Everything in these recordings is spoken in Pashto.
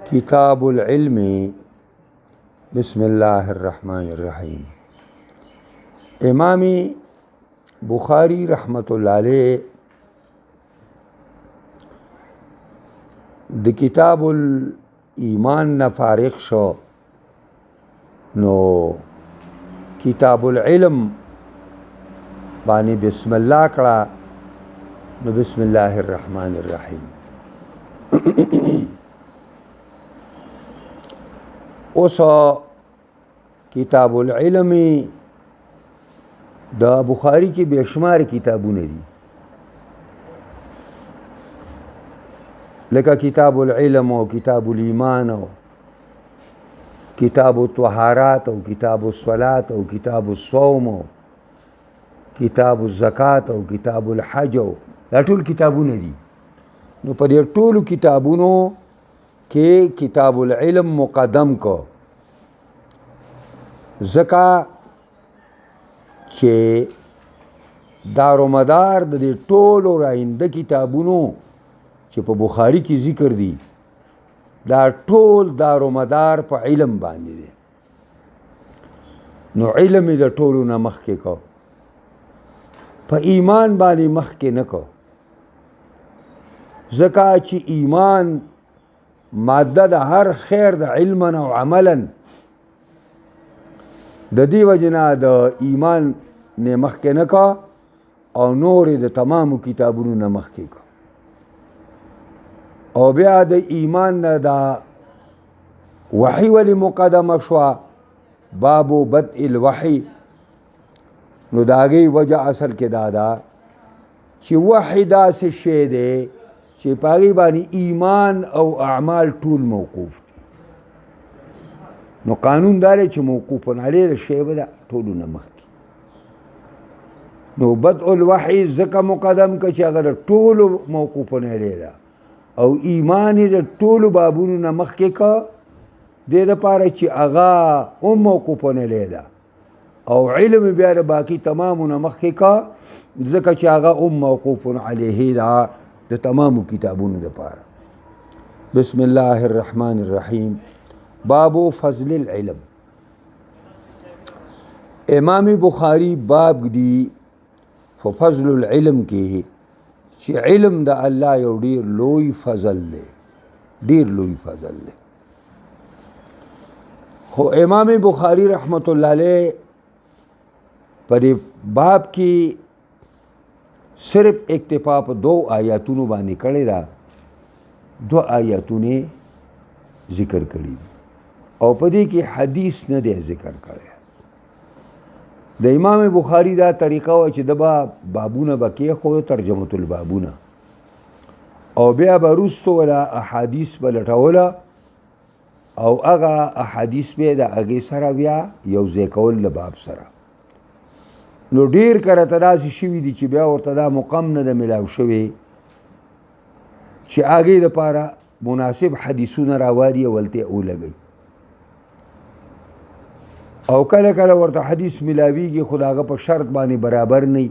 किताब العلم बिस्मिल्लाह الرحمن الرحیم امام بخاری رحمت الله علیه د کتاب الایمان نه فارغ شو نو کتاب العلم باندې بسم الله کړه نو بسم الله الرحمن الرحیم اوس کتاب العلم د بخاری کې بشمار کتابونه دي لکه کتاب العلم او کتاب الایمان او کتاب الطهارات او کتاب الصلات او کتاب الصوم او کتاب الزکات او کتاب الحج او دا ټول کتابونه دي نو په دې ټولو کتابونو کې کتاب العلم مقدم کو ځکه چې دارومدار د دې ټولو راینده کتابونو چې په بخاری کې ذکر دي دا ټول دارومدار په علم باندې دي نو علم د ټولو نه مخکې کو په ایمان باندې مخکې نه کو ځکه چې ایمان ماده د هر خیر د علما او عملا د دې وجنه د ایمان نه مخکې نه کا او نور د تمامو کتابونو نه مخکې کا او بیا د ایمان نه دا وحی ولی مقدمه شوه باب بدء الوحی نو د هغې وجه اصل کې دا ده چې وحی داسې شی دی چې په هغې باندې ایمان او اعمال ټول موقوف دي نو قانون دا دی چې موقوف علیه د شی به د ټولو نه مخکې نو بدء الوحی ځکه مقدم که چې هغه د ټولو موقوف علیه ده او ایمان یې د ټولو بابونو نه مخکې که دې دپاره چې هغه هم موقوف علیه ده او علم بیا د باقي تمامو نه مخکې که ځکه چې هغه هم موقوف علیه ده د تمامو کتابونو دپاره بسم الله الرحمن الرحیم باب فضل العلم امام بخاری باب دی فضل العلم کې چې علم د الله یو ډیر لوی فضل دی ډیر لوی فضل دی خو امام بخاری رحمت الله علیه په دې باب کې صرف اکتفا په 2 آیاتونو باندې کړی دا 2 آیاتونه ذکر کړي او په دې کې حدیث نه دی ذکر کړی د امام بخاری دا طریقه و چې د بابونه به کېښودو ترجمة البابونه او بیا به وروستو ولا احادیث به لټوله او هغه احادیث به د هغې سره بیا یو ځای کول د باب سره نو ډیر کرته داسې شوي دي چې بیا ورته دا مقام نه ده میلاو شوی چې هغې دپاره مناسب حدیثونه راوالي او هلته ولګوي او کله کله ورته حدیث ملاویږي خو د هغه په شرط باندې برابر نه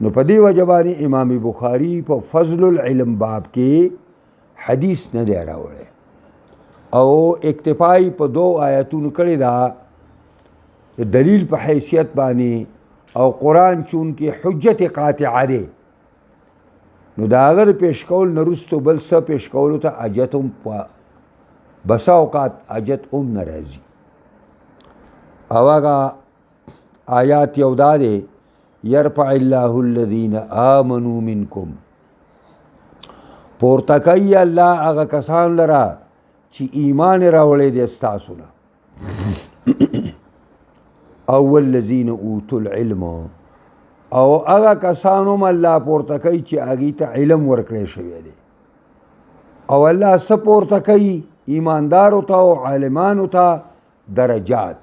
نو په دې وجه باندې امام بخاري په فضل العلم باب کې حدیث نه دی راوړی او اکتفای په 2 آیاتونو کړی دا دلیل په حیثیت باندې او قرآن چون کې حجت قاطعه دی نو دا هغه پیش کول نه وروستو بل څه پیش کولو ته حاجت هم بسا اوقات حاجت هم نه راځي او هغه آیات یو دا دی یرفع الله الذین آمنوا منکم پورته کوي الله هغه کسان لره چې ایمان راوړی دی ستاسو نه او الذین اوتوا العلم او هغه کسان هم الله پورته کوي چې هغې ته علم ورکړی شوی دی او الله څه پورته کوي ایماندارو ته او عالمانو ته درجات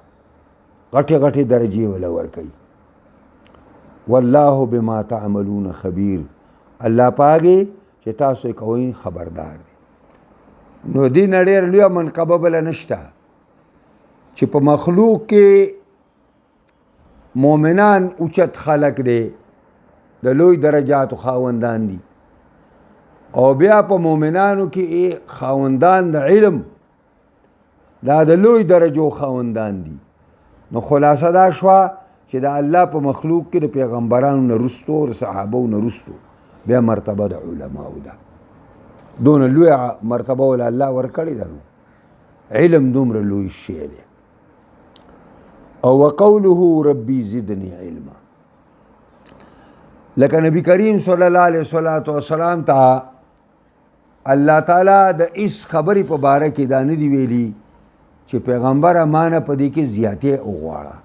غټې غټې درجې وله ورکوي والله بما تعملون خبیر الله په هغې چې تاسو یې کوئ خبردار دی نو دې نه ډېر لویه منقبه بله نشته چې په مخلوق کې مؤمنان اوچت خلق دی د لوی درجاتو خاوندان دي او بیا په مؤمنانو کې خاوندان د علم دا د لوی درجو خاوندان دي. نو خلاصه دا شوه چې د الله په مخلوق کې د پیغمبرانو نه رستو د صحابو نه رستو بیا مرتبه د علماو ده. دونه لوی مرتبه ول الله ورکړې ده. نو علم دومره لوی شی دی. او وقوله ربي زدني علما، لکه نبی کریم صلی الله علیه وسلم ته الله تعالی د اس خبرې په باره کې دا نه دی ویلي چې پیغمبر امانه په دې کې زیاتې وغواړه،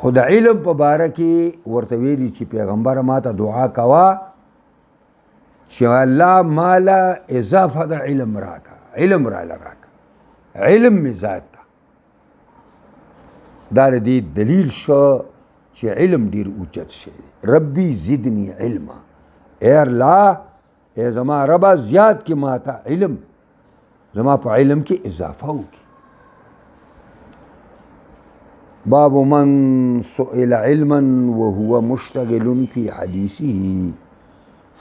خو د علم په باره کې ورته ویلي چې پیغمبر ماته دعا کوه چې الله مالا اضافه د علم راکا، علم راله راکا، علم می ذات کا. دا دې دلیل شو چې علم ډیر اوچت شي. ربي زدني علما، اے الله اے زما ربا زیات کی ماتا علم، زما په علم کې اضافه وکړي. باب من سئل علما وهو مشتغل في حديثه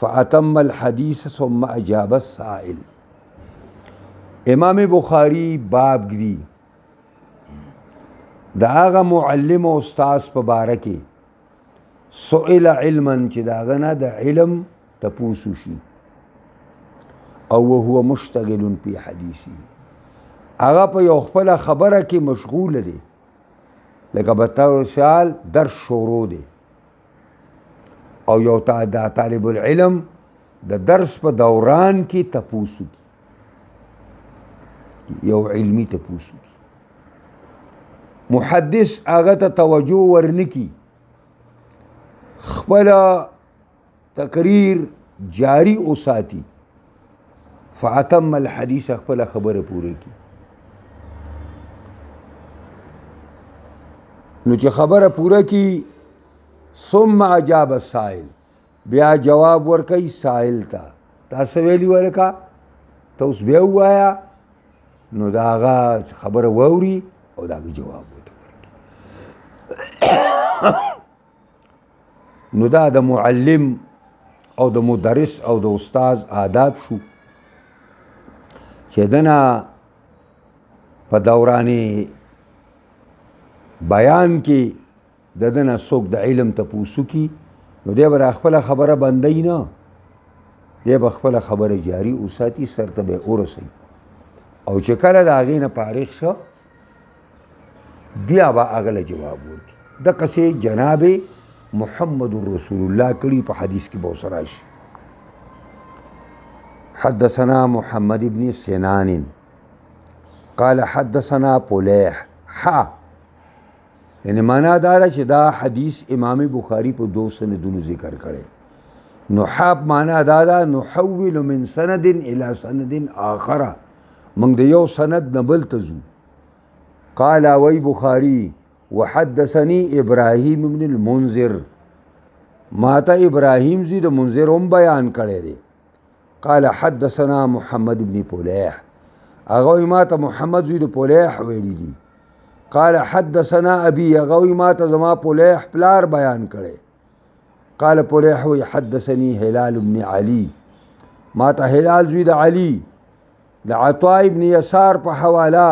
فأتم الحديث ثم أجاب السائل. امام بخاری باب دی دا هغه معلم او استاد په باره کې سئل علما چې دا غنه د علم تپوسو شي او وهو مشتغل في حديثه، هغه په یو خپل خبره کې مشغول دی، لکه بطور مثال درس شروع دی او یو طالب العلم د درس په دوران کې تپوسو کی، یو علمی تپوسو کی. محدث هغه ته توجه ورنکي، خپل تقریر جاری اوساتي، فاتم الحدیث خپل خبره پوره کی. نو چې خبره پوره کی ثم اجاب السائل، بیا جواب ورکي سائل ته، تاسو ویلی ورکا ته اوس بیا وایا، نو دا هغه خبره ووري او دا جواب وته ورکي. نو دا د معلم او د مدرس او د استاد آداب شو چې دنا په دوراني بیان کې ددنه څوک د علم تپوسو کی، نو دی به خپل خبره بندي نه، دی به خپل خبره جاری اوساتي، سرته به ورسي، او چې کله د هغې نه فارغ شو بیا به هغه له جواب ورکړي. دقسې جناب محمد رسول الله کړي په حدیث کې به ورسره راشي. حدثنا محمد بن سنان قال حدثنا پلیح یعنی معنا دا چې دا حدیث امام بخاری په 2 سندونو ذکر کړي. نحاب معنا دا نحول من سند الى سند آخر، موږ د یو سند نه بل ته ځو. قال وی بخاری وحدثني ابراهيم بن المنذر، ماته ابراهيم زي د منذر هم بیان کړی دی. قال حدثنا محمد بن پلیح، هغه ماته محمد زي د پلیح ویلی دی. قال حدثنا ابي، هغه ماته زما پلیح پلار بیان کړی. قال پلیح وی حدثني هلال بن علي، ماته هلال زوی د علي د عطاء ابن يسار په حواله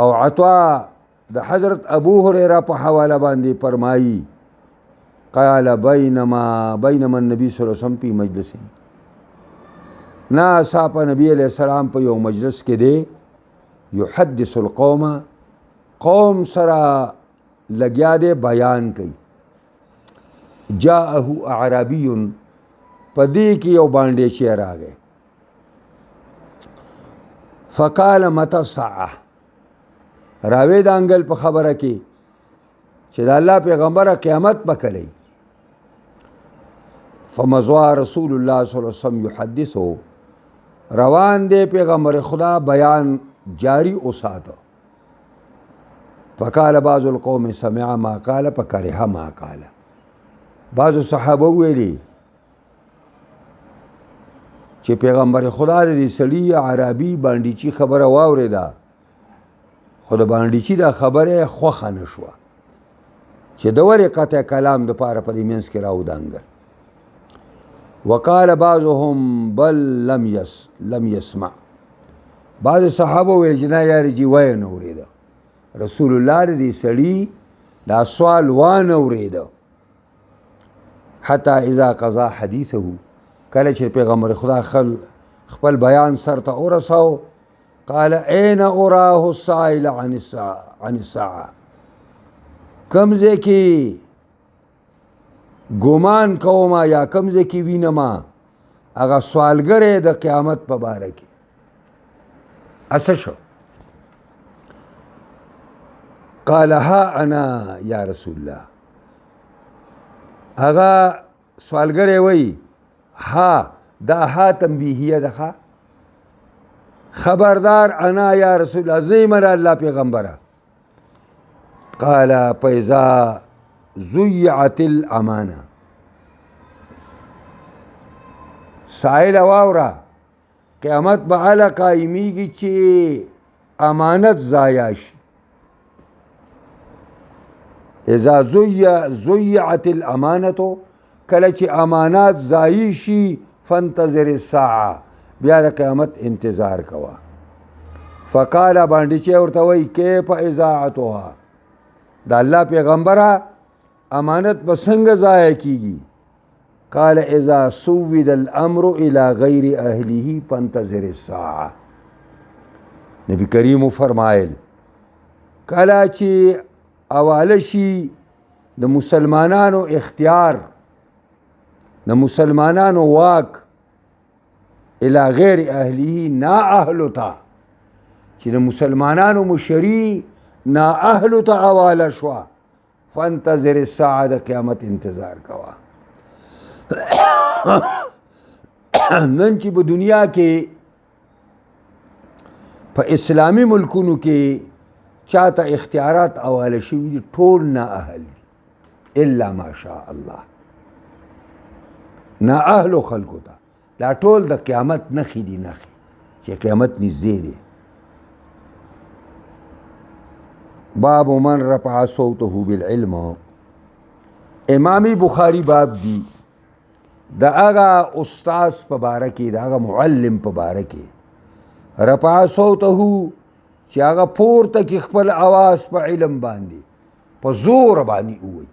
او عطاء د حضرت ابو هريره په حواله باندې فرمایي. قال بينما النبي صلى الله عليه وسلم في مجلس، ناصاپ نبی علیہ السلام په یو مجلس کې دی، يحدث القوم، قوم سره لګیا دی بیان کوي. جاءه اعرابي، پدې کې یو باندې چې راغی. فقال متى الساعه، راوی د انګل په خبره کې چې د الله پیغمبر قیامت پکړي. فمضى رسول الله صلی الله علیه وسلم يحدثه، روان دی پیغمبر خدا بیان جاری اوساته. فقال بعض القوم سمع ما قال فكره ما قال، بعض صحابه ویلي چې پیغمبر خدا دې سړي عربي باندې چې خبره واورېده، خو د باندې چې دا خبره خوښه نه شوه چې د ورې قطع کلام د پاره په دې منځ کې راودانګل. وقال بعضهم بل لم يسمع. بعض صحابه ویل چې نه یاري چې وایه نه اورېده. رسول الله دې سړي دا سوال وانه اورېده. حتی اذا قضا حدیثه، کله چې پیغمبر خدا خپل بیان سر ته ورساو، قال اين اراه السائل عن الساعه، کم ځای کې ګمان کوما یا کم ځای کې وینما هغه سوالګر د قیامت په باره کې. اسه شو. قال ها انا یا رسول الله، هغه سوالګر وی ها، دا ها تنبیهیه ده، خبردار انا یا رسول الله زیمر الله پیغمبره. قال فاذا ضيعت الامانه، سائل واورا قیامت به علا قائمیږي چې امانت ضایع شي. اذا ضيعت الامانه، کله چې امانات ضایع شي، فانتظر الساعه، بیا د قیامت انتظار کوا. فقال باندې چې ورته وایي کیف اذاعتها، د الله پیغمبره امانت به څنګه ضایع کیږي؟ قال اذا سود الامر الى غیر اهله فانتظر الساعه. نبی کریم فرمایل کله چې حواله شي د مسلمانانو اختیار، د مسلمانانو واک الى غیر اهله، نا اهلو ته، چې د مسلمانانو مشري نا اهلو ته حواله شوه، فانتظر الساعه، د قیامت انتظار کوا. نن چې په دنیا کې په اسلامی ملکونو کې چاته اختیارات حواله شوي دي، ټول نا اهل دي الا ماشاء الله. نا اهلو خلکو ته دا ټول د قیامت نښې دي، نښې چې قیامت نږدې دی. باب من رفع صوته بالعلم، امام بخاری باب دی د هغه استاذ په باره کې، د هغه معلم په باره کې، رفع صوته چې هغه پورته کې خپل اواز په علم باندې په زور باندې ووایي.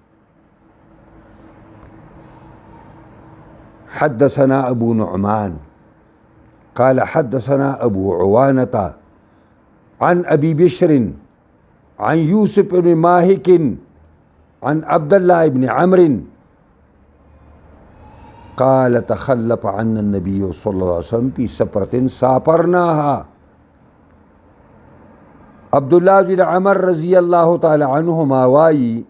حدثنا ابو نعمان قال حدثنا ابو عوانة عن ابي بشر عن يوسف بن ماهك عن عبد الله بن عمرو قال تخلف عنا النبي صلى الله عليه وسلم في سفرة سافرناها. عبد الله بن عمر رضی الله تعالی عنهما وایي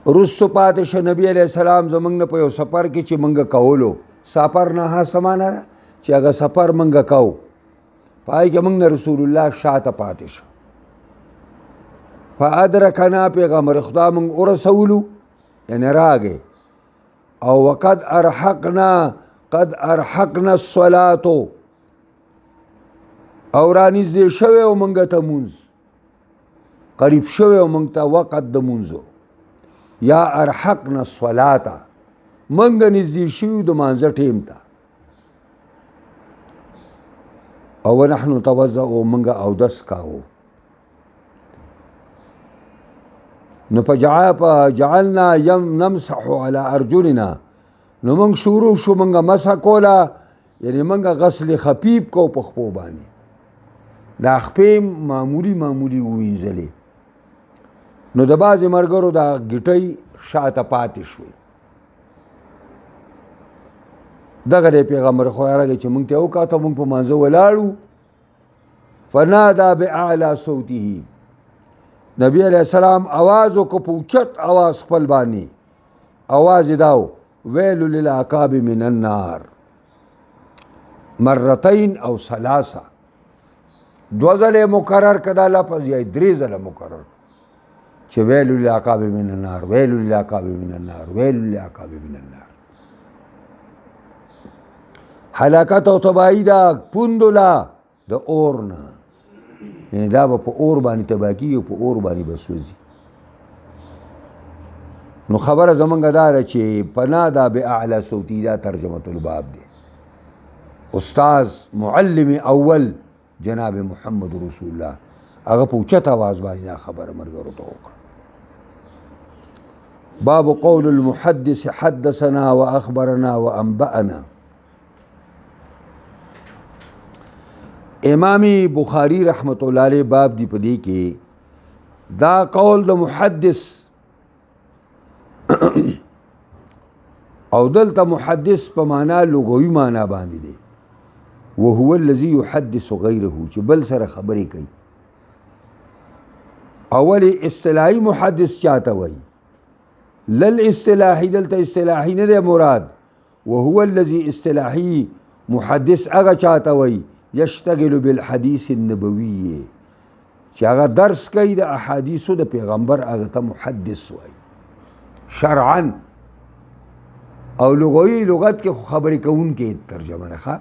رستو پاتې شو نبی علیہ السلام زمونږ نه په یو سفر کې چې مونږ کولو. سافرناها سمانه ده چې هغه سفر مونږ کوو، پای کې مونږ نه رسول الله شاته پاتې شو. فادرکنا، پیغمبر خدا مونږ ورسولو، یعنی راغی. او وقد ارحقنا الصلاة، او رانږدې شوی و مونږ ته مونځ، قریب شوی و مونږ ته وقت د مونځو، یا ارحقنا الصلاة، مونږ نږدې شوي د مانځه ټیم ته. او ونحن نتوضأ، مونږ اودس کاوه. نو فجعلنا نمسح على ارجلنا، نو مونږ شروع شو مونږ مسح کولا، یعنی مونږ غسل خفیف کو په خپو باندې. دا خپې معمولی ووینځلې. نو د بعضې ملګرو دا ګیټۍ شاته پاتې شوې. دغه دی پیغمبر خدا راغی چې مونږ ته وکاته، مونږ په مانځه ولاړو. فنادا باعلی صوته، نبی علیہ السلام آواز وکړو په اوچت آواز خپل باندې. آواز یې دا و ویل للعقاب من النار مرتين او ثلاثه، دو ځله مکرر کدا لفظ یا درې ځله مکرر چې ویل للعقاب من النار، ویل للعقاب من النار، ویل للعقاب من النار. حلاکت او تباہی دا پوندولا د اور نه، یعنی دا به په اور باندې تباه کېږي او په اور باندې به سوځي. نو خبره زمونږ دا ده چې پنادا باعلی صوتی دا ترجمه الباب دی. استاذ معلم اول جناب محمد رسول الله هغه په اوچت آواز باندې دا خبره ملګرو ته وکړه. باب قول المحدث حدثنا واخبرنا وانبأنا. امام بخاری رحمت الله علیه باب دی پدې کې دا قول د محدث او دلته محدث په معنا لغوي معنا باندې دی. وهو الذي يحدث غيره چې بل سره خبرې کوي. اول اصطلاحي محدث چاته وایي؟ لل اصطلاحي دلته اصطلاحي نه دی مراد. وهو الذي اصطلاحي محدث هغه چاته وایي یشتغل بالحدیث النبوي چې هغه درس کوي د احادیثو د پیغمبر، هغه ته محدث وایي شرعا. او لغوي لغت کې خبرې کوونکې ترجمه نه.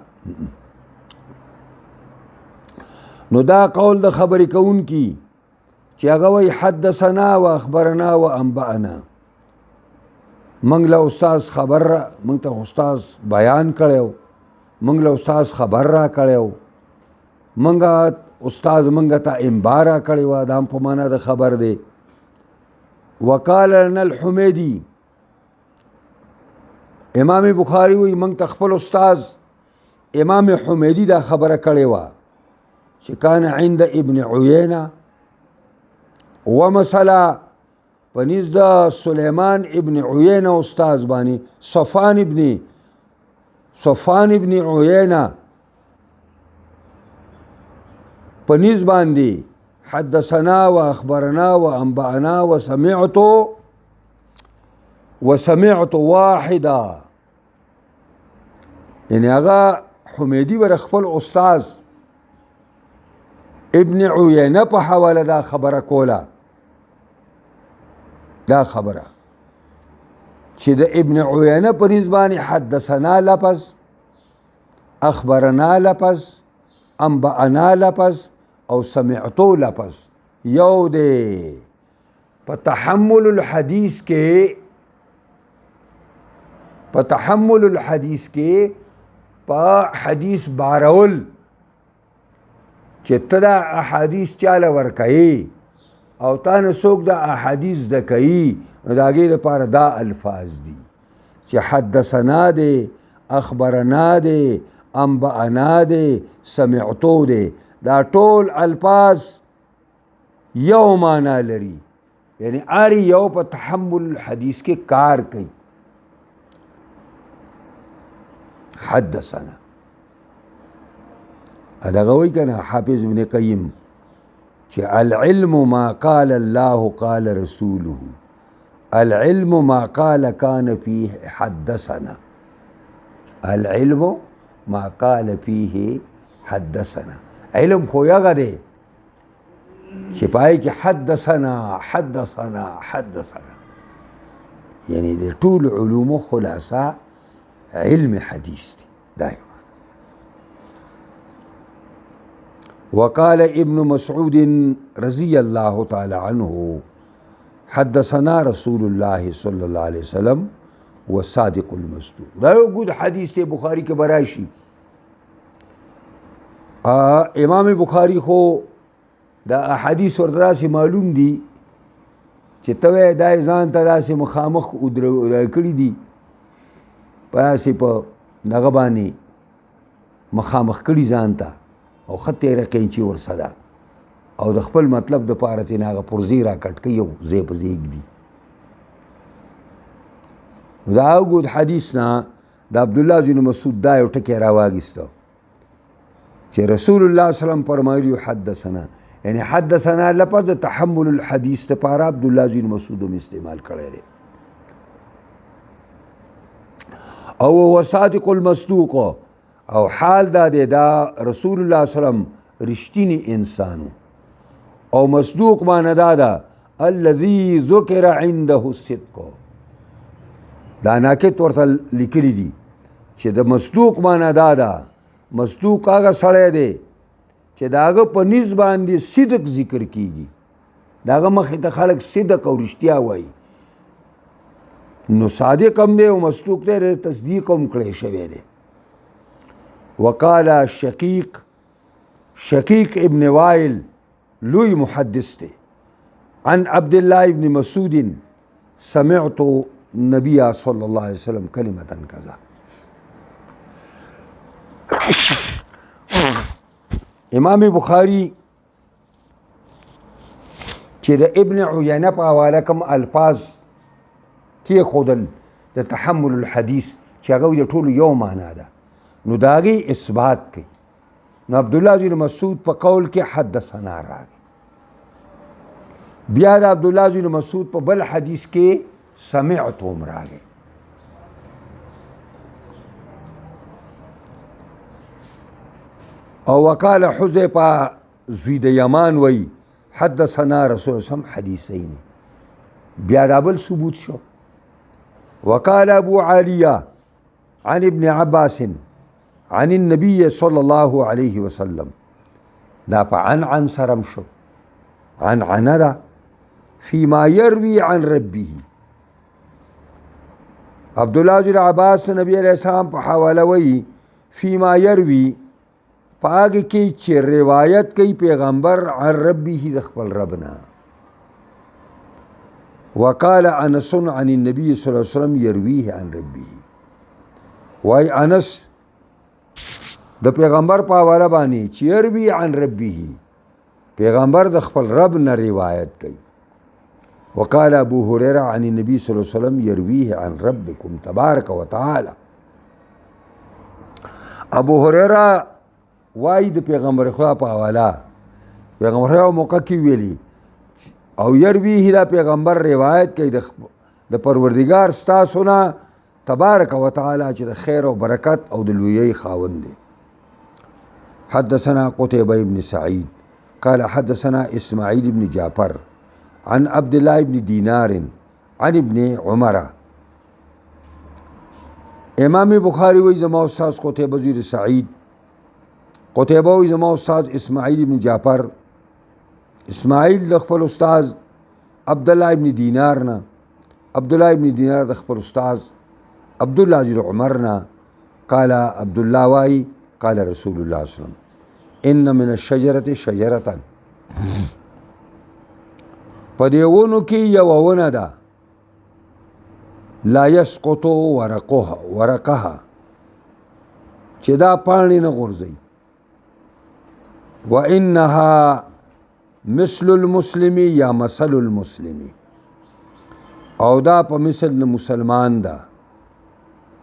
نو دا قول د خبرې کوونکي چې هغه وایي حدثنا و اخبرنا و انبأنا. منګ له استاذ خبر را، منګ ته استاذ بیان کړو، منګ له استاذ خبر را کړو، منګه استاذ منګه ته انبار را کړو. دا په معنا د خبر دی. وقال لنا الحميدي، امام بخاری وی منګ ته خپل استاذ امام حمیدی دا خبره کړې وه چې کان عند ابن عیینه ومثلا پنیز د سلیمان ابن عیینه استاذ باندې صفوان ابن عیینه پنیز باندې حدثنا و اخبرنا و انبأنا و سمعت واحدا. یعنی هغه حمیدی ور خپل استاذ ابن عیینه په حواله دا خبره کوله. دا خبره چې د ابن عیینه په نسبانه حدثنا لفظ، اخبرنا لفظ، انبأنا لفظ او سمعتو لفظ یو دی. په تحمل الحدیث کې په حدیث بارول چې ته دا احادیث چاله ورکوي او تا نه څوک دا احادیث زده کوي، نو د هغې لپاره دا الفاظ دي چې حدثنا دی، اخبرنا دی، انبأنا دی، سمعتو دی. دا ټول الفاظ یو معنا لري، یعنی هر یو په تحمل حدیث کې کار کوي. حدثنا دغه وایي که نه حافظ ابن قیم چې العلم ما قال الله قال رسوله، العلم ما قال كان فيه حدثنا، العلم ما قال فيه حدثنا. علم خو یغه دی چې پای کې حدثنا یعنی د ټول علومو خلاصه علم حدیث دی دائما. وقال ابن مسعود رضی الله تعالی عنه حدثنا رسول الله صلی الله علیه وسلم والصادق المصدوق. دا یو ګود حدیث دی بخاری کې براشي. امام بخاری خو دا احادیث ورته داسې معلوم دي چې ته وایې دا یې ځان ته داسې مخامخ کړي دي، په داسې په دغه باندې مخامخ کړي ځان ته او ښه تېره قینچي ورسره او د خپل مطلب دپاره ترې نه هغه پرزې را کټ کوي او ځای په ځای ږدي. دا اوږد حدیث نه د عبدالله بن مسعود دا یو ټکی راواخیسته چې رسول الله صلی الله علیه وسلم فرمایلي حدثنا، یعنی حدثنا لفظ تحمل الحدیث دپاره عبدالله بن مسعود هم استعمال کړی دی. او هو صادق المصدوق، او حال دا دی دا رسول الله صلی الله علیه وسلم رښتینی انسانو، او مصدوق معنی دا ده الذي ذکر عنده الصدق. دا ناکت ورته لیکلی دي چې د مصدوق معنی دا ده مصدوق هغه سړی دی چې د هغه په نیز باندې صدق ذکر کیږي، د هغه مخې ته خلک صدق او رښتیا وایي. نو صادق هم دی او مصدوق دی تصدیق هم کړی شوی دی. وقال شقیق ابن وائل لوی محدث دی عن عبد الله ابن مسعود سمعت النبي صلى الله عليه وسلم كلمة كذا. امام بخاری چې د ابن عینه په حواله کوم الفاظ کې خودل د تحمل الحدیث چې هغه د ټولو یو معنا ده نو د هغې اثبات کوي. نو عبدالله بن مسعود په قول کې حدثنا راغی، بیا د عبدالله بن مسعود په بل حدیث کې سمعتهم راغی. او وقال حذیفه زوی د یمان وی حدثنا رسول الله حدیثین، بیا دا بل ثبوت شو. وقال ابو عالیہ عن ابن عباس عن النبي صلى الله عليه وسلم، دا په عن سرم شو. عن دا فيما يروي عن ربه. عبدالله بن عباس نبی علیہ السلام په حواله وی فيما يروي پاگی کی چې روایت کوي پیغمبر عن ربه د خپل ربنا. وقال انس عن النبي صلی الله علیه وسلم يرويه عن ربه، وای انس د پیغمبر په حواله باندې چې يروي عن ربه پیغمبر د خپل رب نه روایت کوي. وقال ابو هريره عن النبي صلی الله علیه وسلم يرويه عن ربكم تبارك وتعالى. ابو هريره وای د پیغمبر خدا په حواله پیغمبر خدا موقع کې ویلي او يرويه دا پیغمبر روایت کوي د پروردگار ستاسو نه تبارک وتعالى چې د خیر او برکت او د لویۍ خاوند دی. حدثنا قتيبة بن سعيد قال حدثنا اسماعيل بن جعفر عن عبد الله بن دينار عن ابن عمر. امام بخاری وی زما استاد قتيبة بن سعيد، قتيبة وی زما استاد اسماعیل ابن جعفر، اسماعیل د خپل استاد عبد الله ابن دینار نه، عبد الله ابن دینار د خپل استاد عبد الله بن عمر نه. قال عبد الله وای قال رسول الله صلی الله علیه وسلم ان من الشجرة شجرة، په دې ونو کې یو ونه ده لا يسقط ورقها چې دا پاڼې نه غورځي. وإنها مثل المسلم یا مثل المسلم، او دا په مثل مسلمان دا.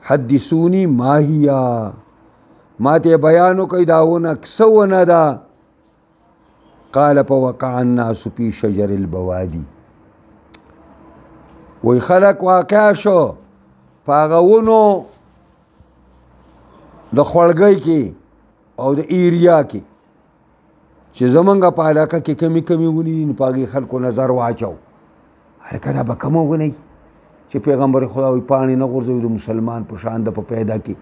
حدثونی ما هیا، ما ته بیانو کوي داونه کسونه دا. قال فوقع الناس في شجر البوادي، وی خلق واقع شو پاغونو د خړګۍ کې او د ایریا کې چې زمونږ په علاقه کې کمی ونی نو پاغي خلکو نظر واچو هرکه دا به کومه ونی چې پیغمبر خدا وی پانی نه غورځوي د مسلمان په شان د په پیدا کې،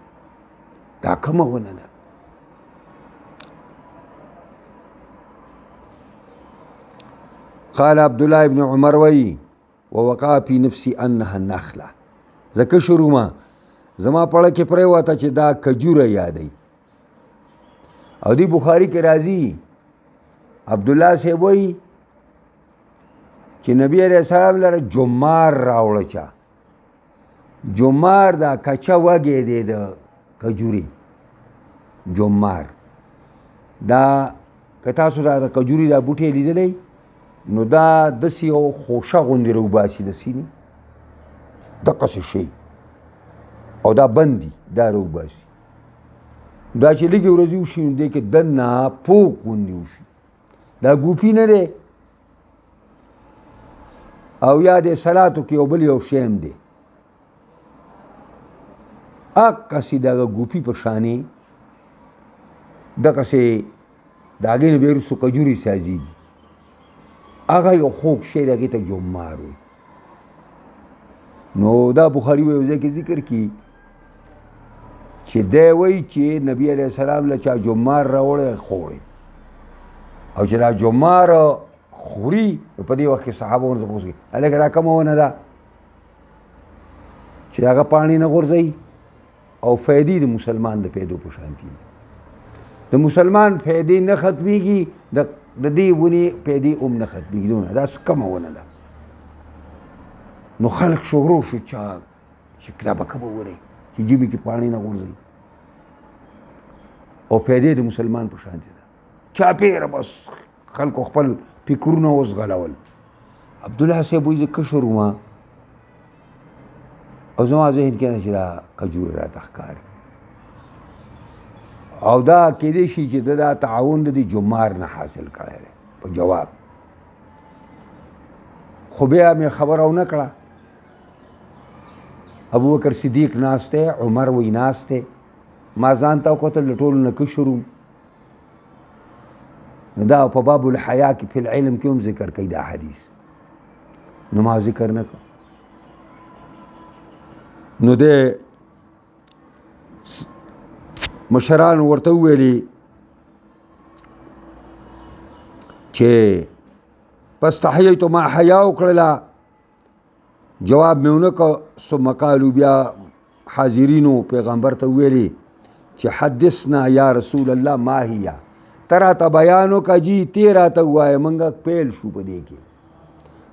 دا کومه ونه ده. قال عبد الله بن عمر وی ووقع في نفسي انها النخله، زکه شروع ما زما پړه کې پرې وته چې دا کجوره یادې. او دی بخاری کې راځي عبد الله سے وی چې نبی علیہ السلام لره جمار راوړه. چا جمار دا کچا وګې دی د کجوري جمار دا که تاسو دا د کجوري دا بوټي لیدلی نو دا داسې یو خوشه غوندې راوباسي د سینې دقسې شی او دا بندي دا راوباسي. دا چې لږې ورځې وشي نو دی کې دننه پوک غوندې وشي، دا ګوپي نه دی او یا د صلاتو کې یو بل یو شیم دی اقسې دغه ګوپي په شانې دقسې د هغې نه بیا وروستو کجوري سازېږي. هغه یو خوږ شی دی، هغې ته جمار وي. نو دا بخاري به یو ځای کې ذکر کي چې دی وایي چې نبي علیه السلام له چا جمار راوړی خوړی او چې دا جمار خوري په دې وخت کې صحابه ورته پوښتنه کوي هلکه دا کومه ونه ده؟ چې هغه پاڼې نه غورځوي او فایدې د مسلمان د پیدو په شانتي دي. د مسلمان فایدې نه ختمیږي، د دې ونې فایدې هم نه ختمیږي. دونه دا کمه ونه ده. نو خلک شروع شو چې دا به کمه ونه چې ژمي کې پاڼې نه غورځوي او فایدې د مسلمان په شانتي ده. چاپېره بس خلکو خپل فکرونه اوس غلول. عبدالله صاحب وایي زه کشر وم او زما ذهن کې نه چې دا کجورې راته ښکاري او دا کېدای شي چې دا تعاون د دې جمار نه حاصل کړی دی په جواب. خو بیا مې خبره ونه کړه. ابوبکر صدیق ناست دی، عمر وی ناست دی، ما ځان ته وکتل د ټولو نه کشر وم. دا په باب الحیا کې فی العلم کې هم ذکر کوي دا حدیث، نو ما ذکر نه کړ. نو د مشرانو ورته وویلي چې فاستحییت ما حیا وکړله. جواب مې ونه کړ. ثم قالو بیا حاضرینو پیغمبر ته وویلي چې حدثنا یا رسول الله ما هي، ته راته بیان وکړه جي، تی راته ووایه موږ پیل شو په دې کې.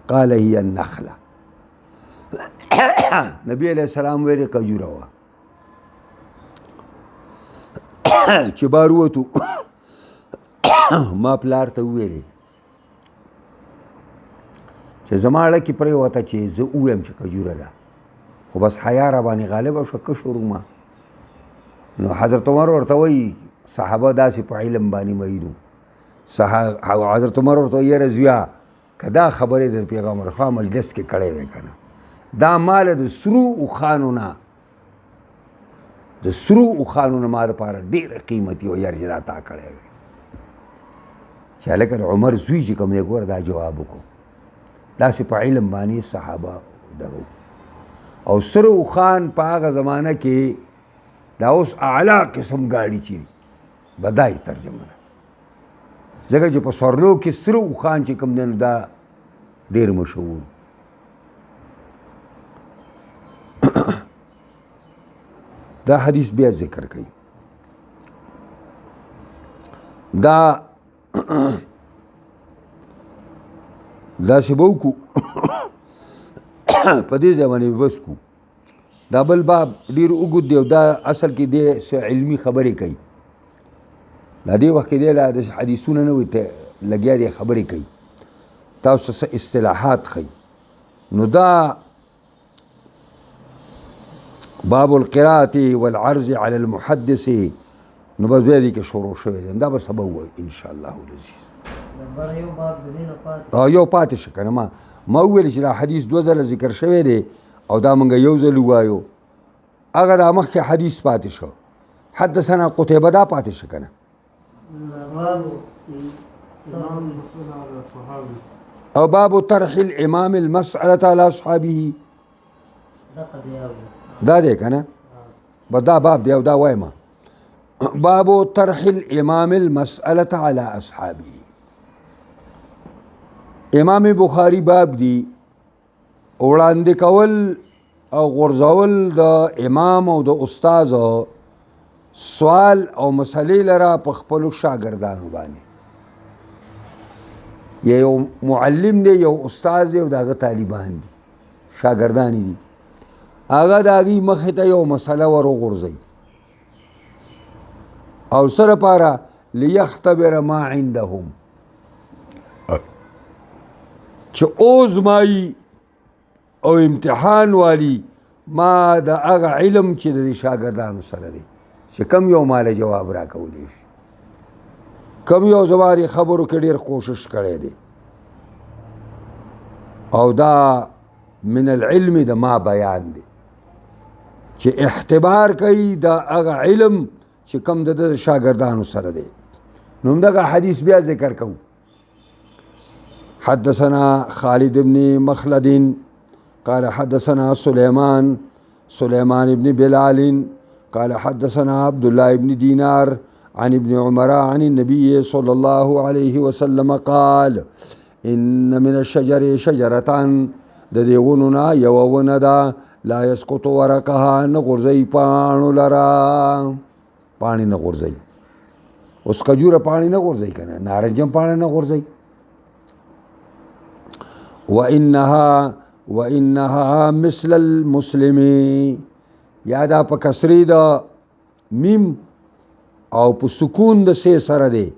قال هي النخله. نبی علیہ السلام ویلي کجوره وه. چې بار ووتو ما پلار ته وویلې چې زما اړه کې پرېوته چې زه ووایم چې کجوره ده، خو بس حیا را باندې غالبه شوه کشر وم. نو حضرت عمر ورته وایي صحابه داسې په علم باندې مینو. حضرت عمر ورته وایي یاره زویا که دا خبرې د پیغمبر خوا مجلس کې کړی دی که نه، دا مال د سرو اوښانو نه ما لپاره ډېره قیمتي او یار چې دا تا کړی دی. چې هلکه د عمر زوی چې کوم دی ګوره دا جواب وکړو. داسې په علم باندې صحابه دغه او سره اوښان په هغه زمانه کې دا اوس اعلی قسم ګاډي چې بدای ترجمه ده، ځکه چې په سورلو کې سره اوښان چې کوم دی نو دا ډېر مشهور. دا حدیث بیا ذکر کوي. دا داسې به وکړو په دې ځای باندې بس کړو. دا بل باب ډېر اوږد دی او دا اصل کې دی علمي خبرې کوي. دا دې وخت کې دی لا د حدیثونه نه وي لګیا دی خبرې کوي، تاسو څه اصطلاحات ښیي. نو دا باب القراءة والعرض على المحدث نو بس بیا دې کې شروع شوی دی. دا به سبا ووایو انشاءالله العزیز. یو پاتې شه که نه. ما وویل چې دا حدیث 2 ځله ذکر شوی دی او دا موږ یو ځل ووایو. هغه دا مخکې حدیث پاتې شو، حدثنا قتیبه دا پاتې شه که نه. او باب طرح الامام المسألة على اصحابه دا دی که نه. دا باب دی او دا وایم. باب طرح الامام المسألة على اصحابه. امام بخاری باب دی وړاندې کول او غورځول د امام او د استاد سوال او مسلې لره په خپلو شاګردانو باندې. یو معلم دی، یو استاد دی او د هغه طالبان دي، شاګردان دي. هغه د هغې مخې ته یو مسله ور وغورځوي او سره پاره لیختبر ما عندهم، چې اوزمایي او امتحان والی ما د هغه علم چې د شاګردانو سره دی، چې کم یو مال جواب راکولی شي، کم یو زما دې خبرو کې ډېر کوشش کړی دی. او دا من العلم د ما بیان دی چې اختبار کوي د هغه علم چې کم د شاګردانو سره دی. نو همدغه حدیث بیا ذکر کوو. حدثنا خالد بن مخلد قال حدثنا سليمان بن بلال قال حدثنا عبد الله بن دينار عن ابن عمر عن النبي صلى الله عليه وسلم قال إن من الشجر شجرة د دې ونو نه یوه ونه ده لا یسقط ورقها نه غورځوي پاڼو لره، پاڼې نه غورځوي. اوس کجوره پاڼې نه غورځوي که نه، نارنجم پاڼې نه غورځوي. وانها مثل المسلم، یا دا په کسرې د میم او په سکون د سې سره دی،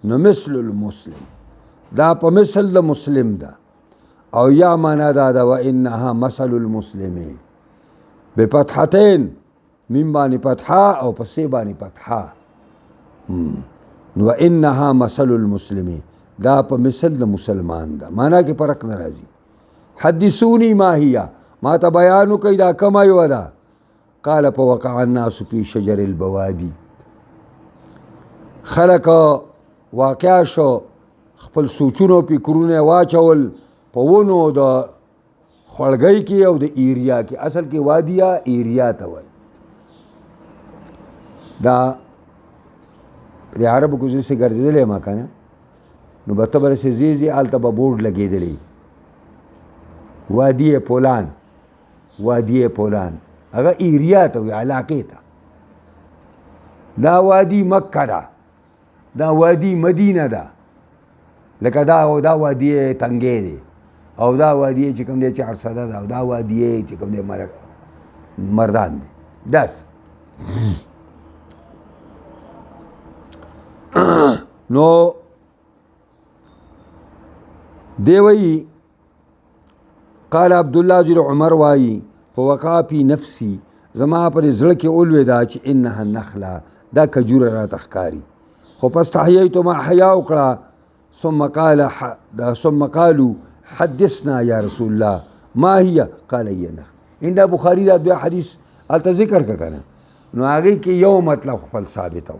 نو مثل المسلم دا په مثل د مسلم ده. او یا معنا دا ده وانها مثل المسلم بفتحتين، میم باندې فتحه او په سې باندې فتحه. وانها مثل المسلم دا په مثل د مسلمان ده، معنا کې فرق نه راځي. حدثوني ما هي، ما ته بیانو کوي دا کومه یوه ده. قال فوقع الناس في شجر البوادي، خلق واقع شو خپل سوچونو فکرونه واچول په ونو د خوړګۍ کې او د ایریا کې. اصل کې وادیا ایریا ته وایي. دا د عربو کوزې سې ګرځېدلی ما که نه، نو به ته به رسې ځې ځې هلته به بورډ لګېدلی وادي فلان، وادي فلان، هغه ایریا ته وایي، علاقې ته. دا وادي مکه ده، دا وادي مدینه ده، لکه دا وادي تنګې دی، او دا وادي چې کوم دی چارسده ده، او دا وادي چې کوم دی مردان دی. داس نو دی وایي قال عبدالله زر عمر وایي فوقع فی نفسی، زما پر زړه کې اولوېده چې انها النخله دا کجوره راته ښکاري. خو پس تحییت ما حیا وکړه. ثم قالوا حدثنا یا رسول الله ما هي قال هي نخل. ان دا بخاری دا دوی حدیث هلته ذکر که کنه، نو هغې کې یو مطلب خپل ثابتو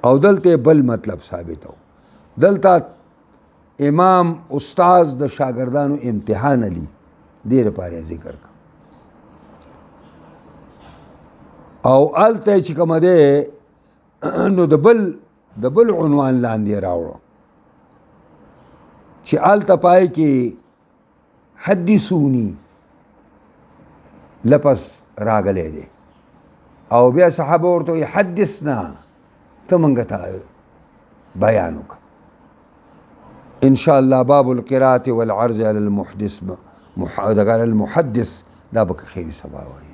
او دلته بل مطلب ثابتو. دلته امام استاذ د شاګردانو امتحان علی دې لپاره ذکر که، او هلته چې کومه دی نو د بل عنوان لاندې راوړو چې هلته پای کې حدثوني لفظ راغلی دی، او بیا صحابه ورته وایي حدثنا، ته موږ ته بیان وکړه. ان شاء الله باب القراءة والعرض على المحدث، المحدث دا به که خیري سبا وایي.